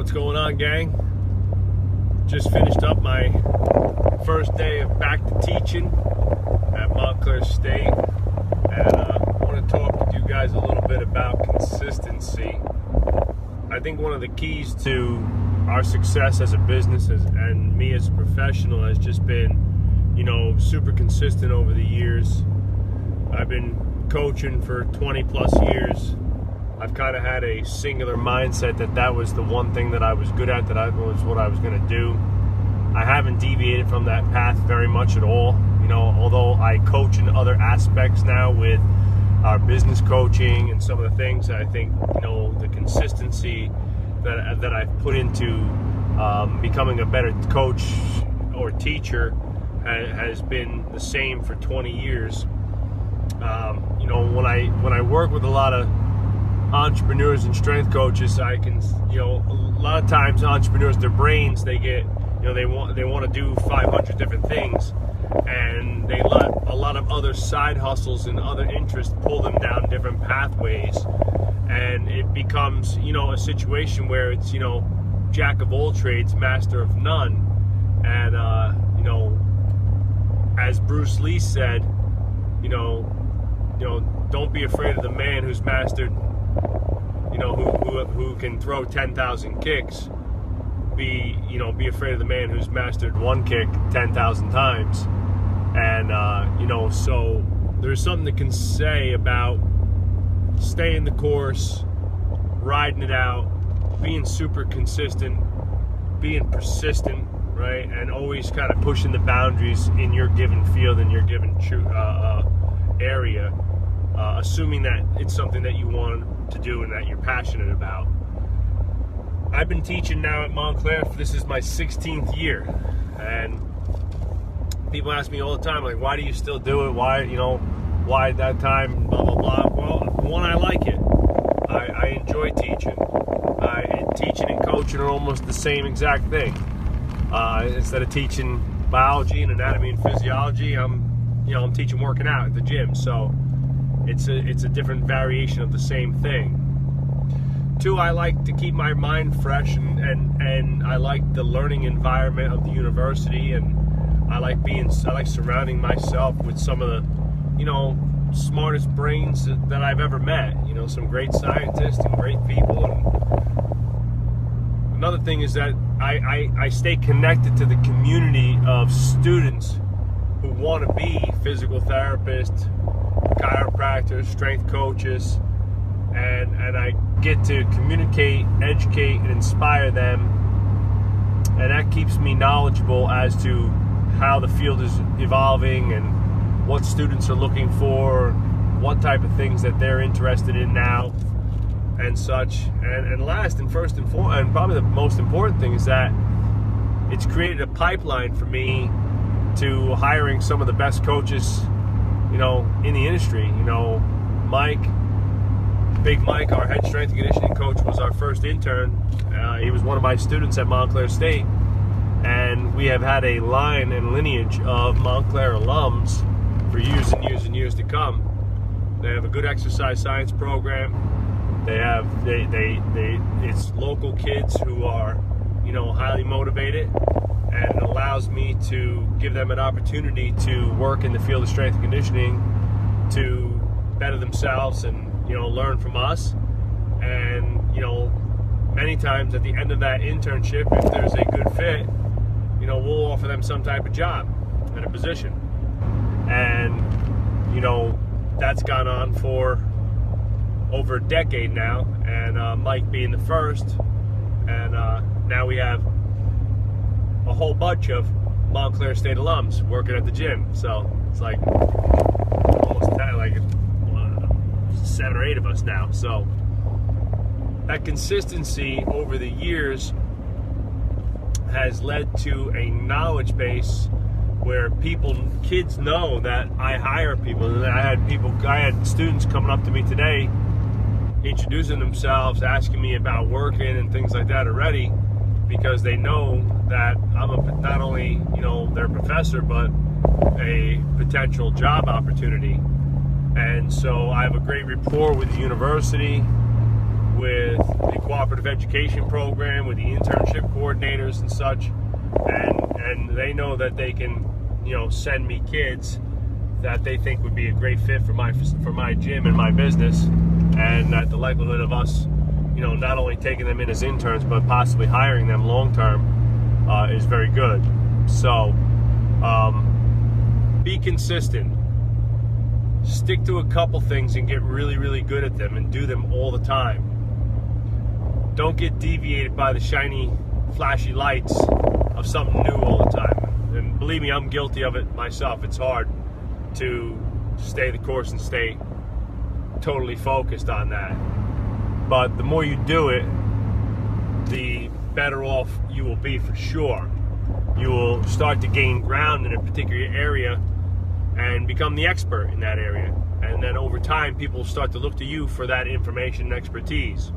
What's going on, gang? Just finished up my first day of back to teaching at Montclair State, and I want to talk with you guys a little bit about consistency. I think one of the keys to our success as a business and me as a professional has just been, super consistent over the years. I've been coaching for 20 plus years. I've kind of had a singular mindset that was the one thing that I was good at, that was what I was going to do. I haven't deviated from that path very much at all. Although I coach in other aspects now with our business coaching and some of the things that I think, the consistency that I've put into becoming a better coach or teacher has been the same for 20 years. When I work with a lot of entrepreneurs and strength coaches, I can, a lot of times entrepreneurs, their brains, they get, they want to do 500 different things, and they let a lot of other side hustles and other interests pull them down different pathways, and it becomes, a situation where it's, jack of all trades, master of none. And as Bruce Lee said, don't be afraid of the man who's mastered, who can throw 10,000 kicks. Be afraid of the man who's mastered one kick 10,000 times. And so there's something that can say about staying the course, riding it out, being super consistent, being persistent, right, and always kind of pushing the boundaries in your given field, in your given area, assuming that it's something that you want to do and that you're passionate about. I've been teaching now at Montclair. This is my 16th year, and people ask me all the time, like, why do you still do it? Why at that time, blah, blah, blah. Well, one, I like it. I enjoy teaching. Teaching and coaching are almost the same exact thing. Instead of teaching biology and anatomy and physiology, I'm teaching working out at the gym. So it's a different variation of the same thing. Two, I like to keep my mind fresh, and I like the learning environment of the university, and I like surrounding myself with some of the, smartest brains that I've ever met. Some great scientists and great people. And another thing is that I stay connected to the community of students who want to be physical therapists, chiropractors, strength coaches, and I get to communicate, educate, and inspire them, and that keeps me knowledgeable as to how the field is evolving and what students are looking for, what type of things that they're interested in now, and such. And last and first and foremost, and probably the most important thing, is that it's created a pipeline for me to hiring some of the best coaches, in the industry. Big Mike, our head strength and conditioning coach, was our first intern. He was one of my students at Montclair State, and we have had a line and lineage of Montclair alums for years and years and years to come. They have a good exercise science program. It's local kids who are, highly motivated, and it allows me to give them an opportunity to work in the field of strength and conditioning to better themselves and, learn from us. And, many times at the end of that internship, if there's a good fit, we'll offer them some type of job and a position. And, that's gone on for over a decade now, and Mike being the first, and now we have a whole bunch of Montclair State alums working at the gym. So it's like almost 7 or 8 of us now. So that consistency over the years has led to a knowledge base where kids know that I hire people. And I had students coming up to me today, introducing themselves, asking me about working and things like that already, because they know that I'm not only, their professor, but a potential job opportunity. And so I have a great rapport with the university, with the cooperative education program, with the internship coordinators and such, and they know that they can, you know, send me kids that they think would be a great fit for my gym and my business, and that the likelihood of us, you know, not only taking them in as interns but possibly hiring them long term is very good. So be consistent. Stick to a couple things and get really, really good at them and do them all the time. Don't get deviated by the shiny, flashy lights of something new all the time. And believe me, I'm guilty of it myself. It's hard to stay the course and stay totally focused on that. But the more you do it, the better off you will be for sure. You will start to gain ground in a particular area and become the expert in that area. And then over time, people will start to look to you for that information and expertise.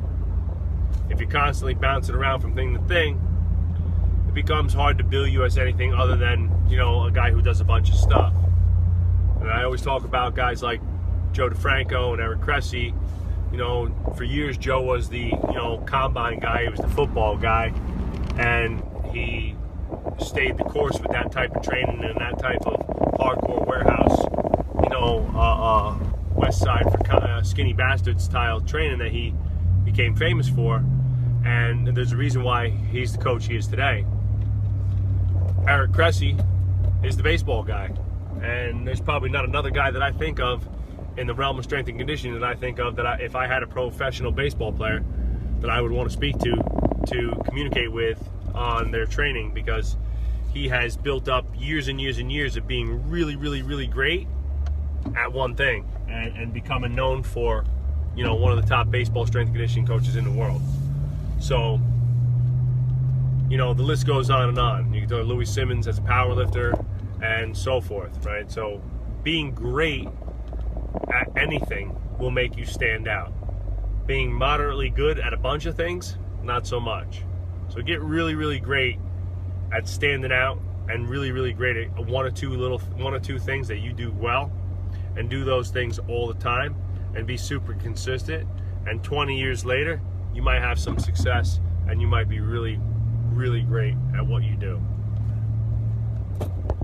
If you're constantly bouncing around from thing to thing, it becomes hard to bill you as anything other than, you know, a guy who does a bunch of stuff. And I always talk about guys like Joe DeFranco and Eric Cressy. You know, for years, Joe was the, you know, combine guy. He was the football guy. And he stayed the course with that type of training and that type of hardcore warehouse, you know, West Side for skinny bastard style training that he became famous for. And there's a reason why he's the coach he is today. Eric Cressy is the baseball guy. And there's probably not another guy that I think of in the realm of strength and conditioning that I think of that if I had a professional baseball player that I would want to speak to communicate with on their training, because he has built up years and years and years of being really, really, really great at one thing and becoming known for, you know, one of the top baseball strength and conditioning coaches in the world. So, you know, the list goes on and on. You can throw Louis Simmons as a power lifter and so forth, right? So being great at anything will make you stand out. Being moderately good at a bunch of things, not so much. So get really, really great at standing out and really, really great at one or two things that you do well, and do those things all the time and be super consistent. And 20 years later, you might have some success and you might be really, really great at what you do.